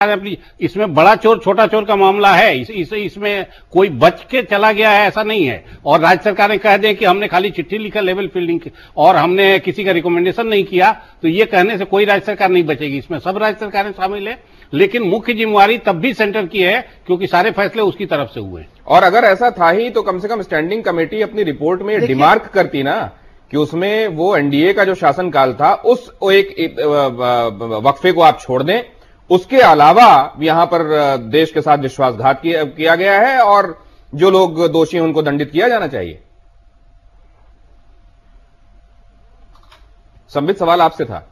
अपनी इसमें बड़ा चोर छोटा चोर का मामला है। इसमें कोई बच के चला गया है ऐसा नहीं है। और राज्य सरकार ने कह दें कि हमने खाली चिट्ठी लिखा लेवल फील्डिंग और हमने किसी का रिकमेंडेशन नहीं किया, तो ये कहने से कोई राज्य सरकार नहीं बचेगी। इसमें सब राज्य सरकारें शामिल है, लेकिन मुख्य जिम्मेवारी तब भी सेंटर की है क्योंकि सारे फैसले उसकी तरफ से हुए। और अगर ऐसा था ही तो कम से कम स्टैंडिंग कमेटी अपनी रिपोर्ट में डिमार्क करती ना कि उसमें वो एनडीए का जो शासनकाल था उस एक वक्फे को आप छोड़ दें, उसके अलावा यहां पर देश के साथ विश्वासघात किया गया है और जो लोग दोषी हैं उनको दंडित किया जाना चाहिए। संबित सवाल आपसे था।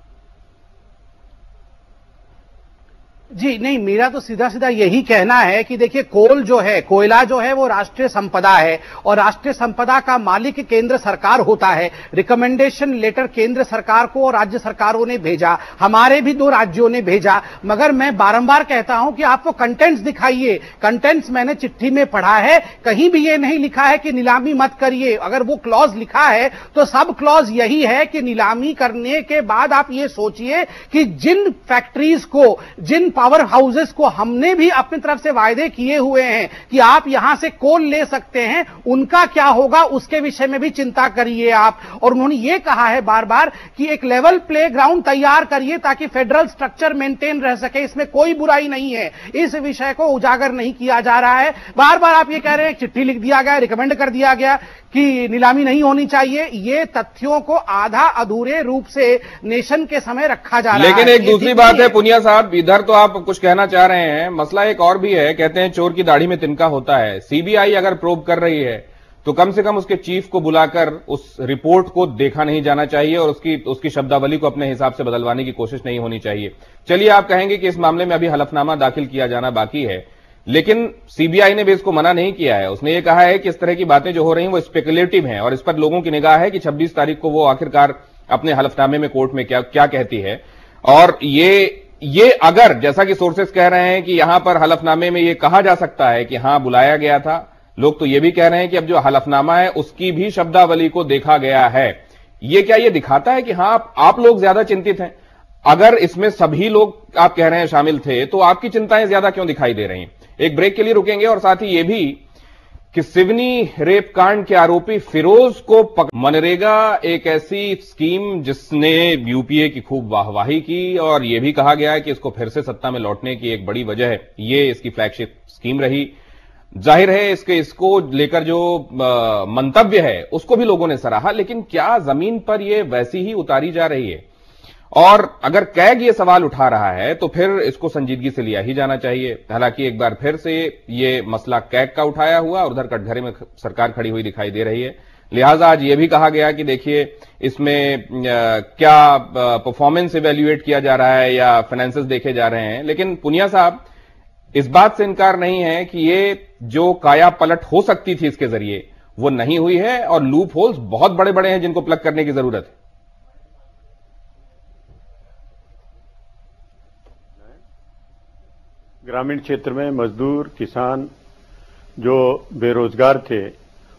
जी नहीं, मेरा तो सीधा सीधा यही कहना है कि देखिए कोल जो है, कोयला जो है वो राष्ट्रीय संपदा है और राष्ट्रीय संपदा का मालिक केंद्र सरकार होता है। रिकमेंडेशन लेटर केंद्र सरकार को और राज्य सरकारों ने भेजा, हमारे भी 2 राज्यों ने भेजा, मगर मैं बारंबार कहता हूं कि आपको कंटेंट्स दिखाइए। कंटेंट्स मैंने चिट्ठी में पढ़ा है, कहीं भी ये नहीं लिखा है कि नीलामी मत करिए। अगर वो क्लॉज लिखा है तो सब क्लॉज यही है कि नीलामी करने के बाद आप ये सोचिए कि जिन फैक्ट्रीज को, जिन पावर हाउसेस को हमने भी अपनी तरफ से वायदे किए हुए हैं कि आप यहां से कोल ले सकते हैं, उनका क्या होगा उसके विषय में भी चिंता करिए आप। और उन्होंने ये कहा है बार बार कि एक लेवल प्ले ग्राउंड तैयार करिए ताकि फेडरल स्ट्रक्चर मेंटेन रह सके। इसमें कोई बुराई नहीं है, इस विषय को उजागर नहीं किया जा रहा है। बार बार आप ये कह रहे हैं चिट्ठी लिख दिया गया, रिकमेंड कर दिया गया कि नीलामी नहीं होनी चाहिए। ये तथ्यों को आधा अधूरे रूप से नेशन के समय रखा जा रहा है। लेकिन एक दूसरी बात है पुनिया साहब, इधर तो आप कुछ कहना चाह रहे हैं, मसला एक और भी है। कहते हैं चोर की दाढ़ी में तिनका होता है। सीबीआई अगर प्रोब कर रही है तो कम से कम उसके चीफ को बुलाकर उस रिपोर्ट को देखा नहीं जाना चाहिए और उसकी शब्दावली को अपने हिसाब से बदलवाने की कोशिश नहीं होनी चाहिए। चलिए, आप कहेंगे कि इस मामले में अभी हलफनामा दाखिल किया जाना बाकी है, लेकिन सीबीआई ने भी इसको मना नहीं किया है। उसने ये कहा है कि इस तरह की बातें जो हो रही हैं वो स्पेकुलेटिव हैं और इस पर लोगों की निगाह है कि 26 तारीख को वो आखिरकार अपने हलफनामे में कोर्ट में क्या कहती है। और ये अगर जैसा कि सोर्सेस कह रहे हैं कि यहां पर हलफनामे में ये कहा जा सकता है कि हां बुलाया गया था, लोग तो ये भी कह रहे हैं कि अब जो हलफनामा है उसकी भी शब्दावली को देखा गया है। क्या ये दिखाता है कि हां आप लोग ज्यादा चिंतित हैं? अगर इसमें सभी लोग आप कह रहे हैं शामिल थे तो आपकी चिंताएं ज्यादा क्यों दिखाई दे रही हैं? एक ब्रेक के लिए रुकेंगे और साथ ही ये भी कि सिवनी रेप कांड के आरोपी फिरोज को मनरेगा एक ऐसी स्कीम जिसने यूपीए की खूब वाहवाही की और यह भी कहा गया है कि इसको फिर से सत्ता में लौटने की एक बड़ी वजह ये इसकी फ्लैगशिप स्कीम रही। जाहिर है इसको लेकर जो मंतव्य है उसको भी लोगों ने सराहा, लेकिन क्या जमीन पर यह वैसी ही उतारी जा रही है? और अगर कैग ये सवाल उठा रहा है तो फिर इसको संजीदगी से लिया ही जाना चाहिए। हालांकि एक बार फिर से ये मसला कैग का उठाया हुआ और उधर कटघरे में सरकार खड़ी हुई दिखाई दे रही है। लिहाजा आज ये भी कहा गया कि देखिए इसमें क्या परफॉर्मेंस इवेल्युएट किया जा रहा है या फाइनेंसेस देखे जा रहे हैं। लेकिन पुनिया साहब, इस बात से इनकार नहीं है कि ये जो काया पलट हो सकती थी इसके जरिए वो नहीं हुई है और लूप होल्स बहुत बड़े बड़े हैं जिनको प्लग करने की जरूरत है। ग्रामीण क्षेत्र में मजदूर, किसान जो बेरोजगार थे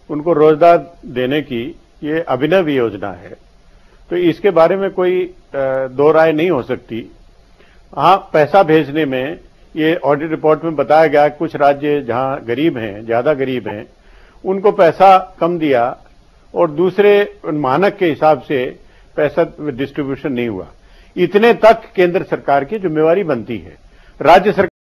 उनको रोजगार देने की ये अभिनव योजना है, तो इसके बारे में कोई दो राय नहीं हो सकती। हाँ, पैसा भेजने में ये ऑडिट रिपोर्ट में बताया गया कुछ राज्य जहां गरीब हैं, ज्यादा गरीब हैं, उनको पैसा कम दिया और दूसरे मानक के हिसाब से पैसा डिस्ट्रीब्यूशन नहीं हुआ। इतने तक केंद्र सरकार की जिम्मेवारी बनती है। राज्य सरकार